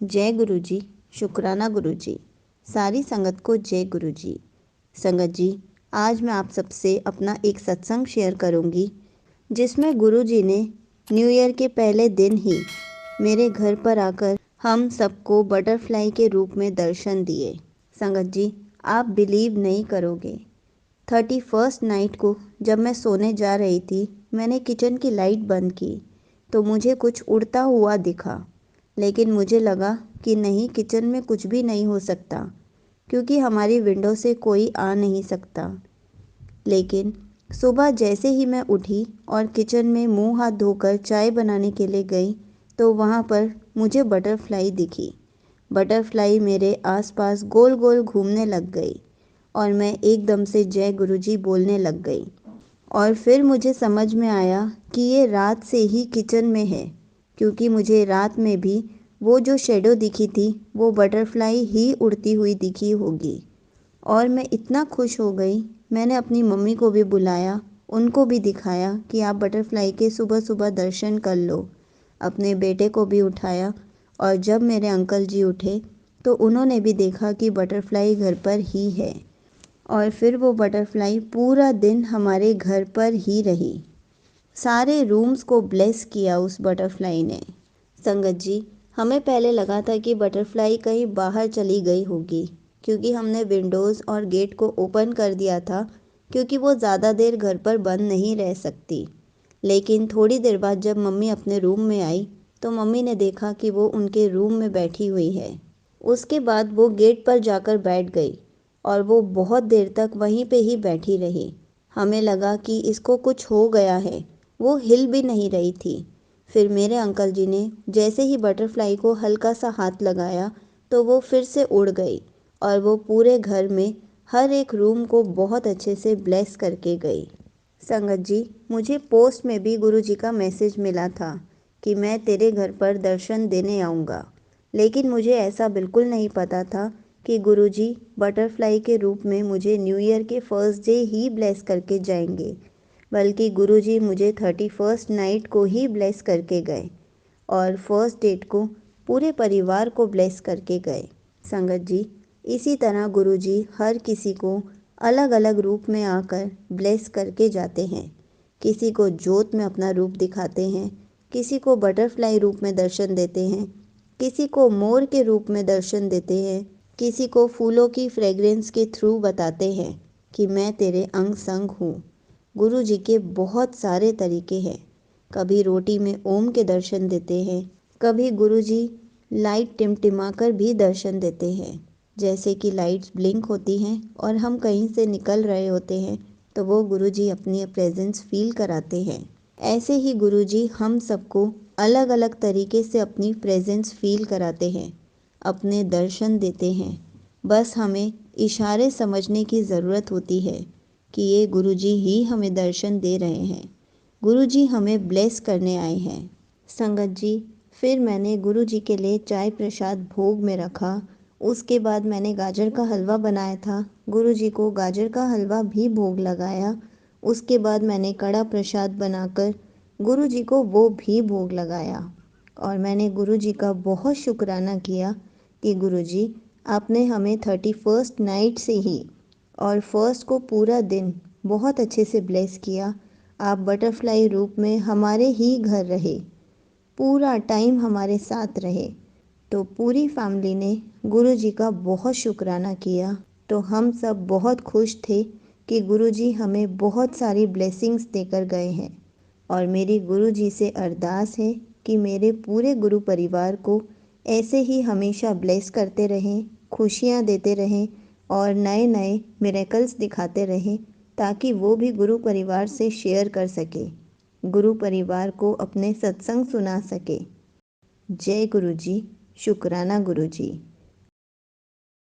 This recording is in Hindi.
जय गुरु जी। शुक्राना गुरु जी। सारी संगत को जय गुरु जी। संगत जी, आज मैं आप सबसे अपना एक सत्संग शेयर करूंगी जिसमें गुरु जी ने न्यू ईयर के पहले दिन ही मेरे घर पर आकर हम सबको बटरफ्लाई के रूप में दर्शन दिए। संगत जी, आप बिलीव नहीं करोगे, 31st नाइट को जब मैं सोने जा रही थी, मैंने किचन की लाइट बंद की तो मुझे कुछ उड़ता हुआ दिखा। लेकिन मुझे लगा कि नहीं, किचन में कुछ भी नहीं हो सकता क्योंकि हमारी विंडो से कोई आ नहीं सकता। लेकिन सुबह जैसे ही मैं उठी और किचन में मुंह हाथ धोकर चाय बनाने के लिए गई तो वहाँ पर मुझे बटरफ्लाई दिखी। बटरफ्लाई मेरे आसपास गोल गोल घूमने लग गई और मैं एकदम से जय गुरुजी बोलने लग गई। और फिर मुझे समझ में आया कि ये रात से ही किचन में है, क्योंकि मुझे रात में भी वो जो शेडो दिखी थी वो बटरफ्लाई ही उड़ती हुई दिखी होगी। और मैं इतना खुश हो गई, मैंने अपनी मम्मी को भी बुलाया, उनको भी दिखाया कि आप बटरफ्लाई के सुबह सुबह दर्शन कर लो। अपने बेटे को भी उठाया और जब मेरे अंकल जी उठे तो उन्होंने भी देखा कि बटरफ्लाई घर पर ही है। और फिर वो बटरफ्लाई पूरा दिन हमारे घर पर ही रही। सारे रूम्स को ब्लेस किया उस बटरफ्लाई ने। संगत जी, हमें पहले लगा था कि बटरफ्लाई कहीं बाहर चली गई होगी, क्योंकि हमने विंडोज़ और गेट को ओपन कर दिया था, क्योंकि वो ज़्यादा देर घर पर बंद नहीं रह सकती। लेकिन थोड़ी देर बाद जब मम्मी अपने रूम में आई तो मम्मी ने देखा कि वो उनके रूम में बैठी हुई है। उसके बाद वो गेट पर जाकर बैठ गई और वो बहुत देर तक वहीं पे ही बैठी रही। हमें लगा कि इसको कुछ हो गया है, वो हिल भी नहीं रही थी। फिर मेरे अंकल जी ने जैसे ही बटरफ्लाई को हल्का सा हाथ लगाया तो वो फिर से उड़ गई और वो पूरे घर में हर एक रूम को बहुत अच्छे से ब्लेस करके गई। संगत जी, मुझे पोस्ट में भी गुरु जी का मैसेज मिला था कि मैं तेरे घर पर दर्शन देने आऊँगा। लेकिन मुझे ऐसा बिल्कुल नहीं पता था कि गुरुजी बटरफ्लाई के रूप में मुझे न्यू ईयर के फर्स्ट डे ही ब्लेस करके जाएंगे, बल्कि गुरुजी मुझे 31st नाइट को ही ब्लेस करके गए और फर्स्ट डेट को पूरे परिवार को ब्लेस करके गए। संगत जी, इसी तरह गुरुजी हर किसी को अलग अलग रूप में आकर ब्लेस करके जाते हैं। किसी को जोत में अपना रूप दिखाते हैं, किसी को बटरफ्लाई रूप में दर्शन देते हैं, किसी को मोर के रूप में दर्शन देते हैं, किसी को फूलों की फ्रेग्रेंस के थ्रू बताते हैं कि मैं तेरे अंग संग हूँ। गुरु जी के बहुत सारे तरीके हैं। कभी रोटी में ओम के दर्शन देते हैं, कभी गुरु जी लाइट टिमटिमा कर भी दर्शन देते हैं। जैसे कि लाइट्स ब्लिंक होती हैं और हम कहीं से निकल रहे होते हैं तो वो गुरुजी अपनी प्रेजेंस फील कराते हैं। ऐसे ही गुरुजी हम सबको अलग अलग तरीके से अपनी प्रेजेंस फील कराते हैं, अपने दर्शन देते हैं। बस हमें इशारे समझने की ज़रूरत होती है कि ये गुरुजी ही हमें दर्शन दे रहे हैं, गुरुजी हमें ब्लेस करने आए हैं। संगत जी, फिर मैंने गुरुजी के लिए चाय प्रसाद भोग में रखा। उसके बाद मैंने गाजर का हलवा बनाया था, गुरुजी को गाजर का हलवा भी भोग लगाया। उसके बाद मैंने कड़ा प्रसाद बनाकर गुरुजी को वो भी भोग लगाया और मैंने गुरुजी का बहुत शुक्राना किया कि गुरुजी आपने हमें 31st नाइट से ही और फर्स्ट को पूरा दिन बहुत अच्छे से ब्लेस किया। आप बटरफ्लाई रूप में हमारे ही घर रहे, पूरा टाइम हमारे साथ रहे। तो पूरी फैमिली ने गुरुजी का बहुत शुक्राना किया। तो हम सब बहुत खुश थे कि गुरुजी हमें बहुत सारी ब्लेसिंग्स देकर गए हैं। और मेरी गुरुजी से अरदास है कि मेरे पूरे गुरु परिवार को ऐसे ही हमेशा ब्लेस करते रहें, खुशियाँ देते रहें और नए नए मिरेकल्स दिखाते रहें, ताकि वो भी गुरु परिवार से शेयर कर सके, गुरु परिवार को अपने सत्संग सुना सके। जय गुरु जी। शुक्राना गुरु जी।